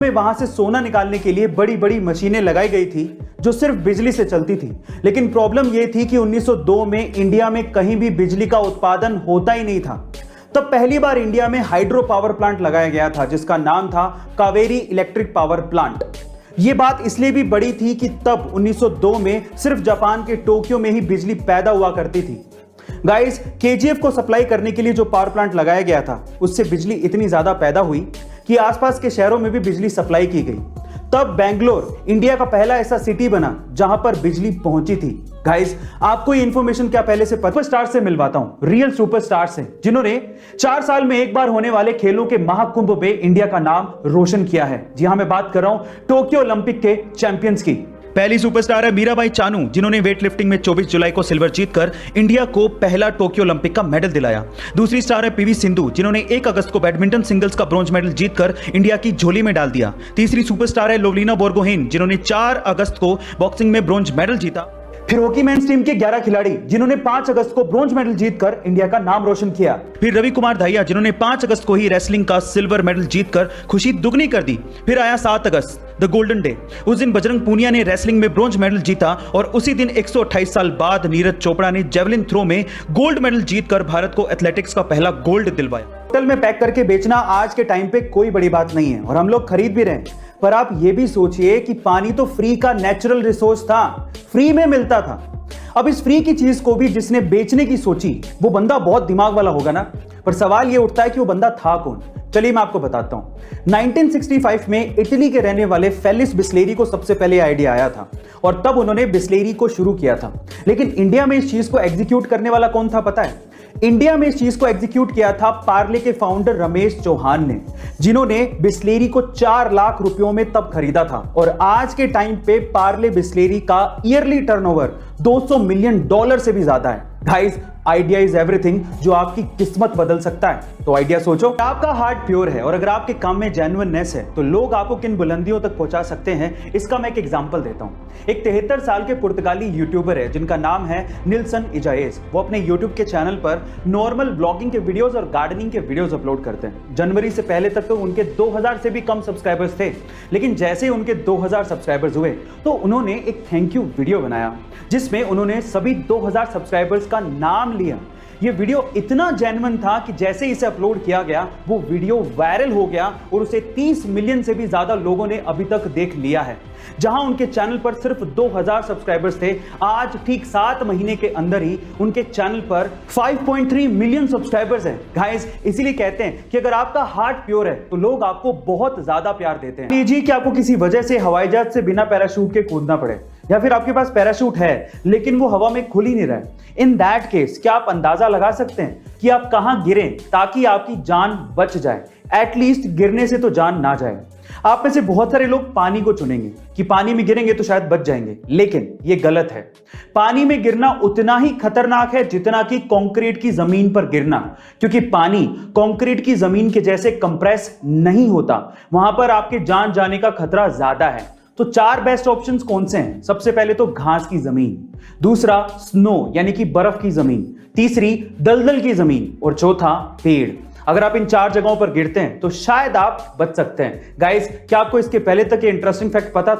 में वहां से सोना निकालने के लिए बड़ी बड़ी मशीनें लगाई गई थी जो सिर्फ बिजली से चलती थी। लेकिन प्रॉब्लम यह थी कि 1902 में इंडिया में कहीं भी बिजली का उत्पादन होता ही नहीं था। तब पहली बार इंडिया में हाइड्रो पावर प्लांट लगाया गया था जिसका नाम था कावेरी इलेक्ट्रिक पावर प्लांट। यह बात इसलिए भी बड़ी थी कि तब 1902 में सिर्फ जापान के टोक्यो में ही बिजली पैदा हुआ करती थी। गाइस, केजीएफ को सप्लाई करने के लिए जो पावर प्लांट लगाया गया था उससे बिजली इतनी ज्यादा पैदा हुई कि आसपास के शहरों में भी बिजली सप्लाई की गई। तब बेंगलोर इंडिया का पहला ऐसा सिटी बना जहां पर बिजली पहुंची थी। गाइस, आपको ये इंफॉर्मेशन क्या पहले से पता? सुपरस्टार से मिलवाता हूं, रियल सुपरस्टार से, जिन्होंने 4 साल में एक बार होने वाले खेलों के महाकुंभ में इंडिया का नाम रोशन किया है। जी हां, मैं बात कर रहा हूं टोक्यो ओलंपिक के चैंपियंस की। पहली सुपरस्टार है मीराबाई चानू, जिन्होंने वेट लिफ्टिंग में 24 जुलाई को सिल्वर जीतकर इंडिया को पहला टोक्यो ओलंपिक का मेडल दिलाया। दूसरी स्टार है पीवी सिंधु, जिन्होंने 1 अगस्त को बैडमिंटन सिंगल्स का ब्रॉन्ज मेडल जीतकर इंडिया की झोली में डाल दिया। तीसरी सुपरस्टार है लोवलिना बोर्गोहेन, जिन्होंने 4 अगस्त को बॉक्सिंग में ब्रॉन्ज मेडल जीता। फिर हॉकी मेंस टीम के 11 खिलाड़ी जिन्होंने 5 अगस्त को ब्रॉन्ज मेडल जीतकर इंडिया का नाम रोशन किया। फिर रवि कुमार दहिया, जिन्होंने 5 अगस्त को ही रेसलिंग का सिल्वर मेडल जीतकर खुशी दुगनी कर दी। फिर आया 7 अगस्त, द गोल्डन डे। उस दिन बजरंग पूनिया ने रेसलिंग में ब्रॉन्ज मेडल जीता और उसी दिन 128 साल बाद नीरज चोपड़ा ने जेवलिन थ्रो में गोल्ड मेडल जीतकर भारत को एथलेटिक्स का पहला गोल्ड दिलवाया। बोतल में पैक करके बेचना आज के टाइम पे कोई बड़ी बात नहीं है और हम लोग खरीद भी रहे हैं, पर आप ये भी सोचिए कि पानी तो फ्री का नेचुरल रिसोर्स था, फ्री में मिलता था। अब इस फ्री की चीज को भी जिसने बेचने की सोची वो बंदा बहुत दिमाग वाला होगा ना। पर सवाल ये उठता है कि वो बंदा था कौन? चलिए मैं आपको बताता हूं। 1965 में इटली के रहने वाले फेलिस बिस्लेरी को सबसे पहले आइडिया आया था और तब उन्होंने बिस्लेरी को शुरू किया था। लेकिन इंडिया में इस चीज को एग्जीक्यूट करने वाला कौन था पता है? इंडिया में इस चीज को एग्जीक्यूट किया था पार्ले के फाउंडर रमेश चौहान ने, जिन्होंने बिस्लेरी को 4 लाख रुपयों में तब खरीदा था। और आज के टाइम पे पार्ले बिस्लेरी का ईयरली टर्नओवर $200 मिलियन से भी ज्यादा है। गाइस, आइडिया इज एवरीथिंग, जो आपकी किस्मत बदल सकता है। तो आइडिया सोचो। आपका हार्ट प्योर है और अगर आपके काम में जेन्युइननेस है तो लोग आपको किन बुलंदियों तक पहुंचा सकते हैं, इसका मैं एक एग्जांपल देता हूं। एक 73 साल के पुर्तगाली यूट्यूबर है जिनका नाम है निल्सन इजाएज। वो अपने यूट्यूब के चैनल पर नॉर्मल ब्लॉगिंग के वीडियोस और गार्डनिंग के वीडियोस अपलोड करते हैं। जनवरी से पहले तक तो उनके 2000 से भी कम सब्सक्राइबर्स थे, लेकिन जैसे ही उनके 2000 सब्सक्राइबर्स हुए तो उन्होंने एक थैंक यू वीडियो बनाया जिसमें उन्होंने सभी 2000 सब्सक्राइबर्स का नाम लिया। ये वीडियो इतना जेन्युइन था कि जैसे इसे अपलोड किया गया वो वीडियो वायरल हो गया और उसे 30 मिलियन से भी ज्यादा लोगों ने अभी तक देख लिया है। जहां उनके चैनल पर सिर्फ 2000 सब्सक्राइबर्स थे, आज ठीक 7 महीने के अंदर ही उनके चैनल पर 5.3 मिलियन सब्सक्राइबर्स हैं। गाइस, इसीलिए कहते हैं कि अगर आपका हार्ट प्योर है तो लोग आपको बहुत ज्यादा प्यार देते हैं। लीजिए कि आपको किसी वजह से हवाई जहाज से बिना पैराशूट के कूदना पड़े, या फिर आपके पास पैराशूट है लेकिन वो हवा में खुल ही नहीं रहा है। इन दैट केस क्या आप अंदाजा लगा सकते हैं कि आप कहां गिरें ताकि आपकी जान बच जाए? एटलीस्ट गिरने से तो जान ना जाए। आप में से बहुत सारे लोग पानी को चुनेंगे कि पानी में गिरेंगे तो शायद बच जाएंगे, लेकिन ये गलत है। पानी में गिरना उतना ही खतरनाक है जितना कि कंक्रीट की जमीन पर गिरना, क्योंकि पानी कंक्रीट की जमीन के जैसे कंप्रेस नहीं होता। वहां पर आपके जान जाने का खतरा ज्यादा है। तो 4 बेस्ट ऑप्शंस कौन से हैं? सबसे पहले तो घास की जमीन, दूसरा स्नो यानी कि बर्फ की जमीन, तीसरी दलदल की जमीन और चौथा पेड़। अगर आप इन 4 जगहों पर गिरते हैं तो शायद आप बच सकते हैं। गाइस, क्या आपको इसके पहले तक ये इंटरेस्टिंग फैक्ट पता था?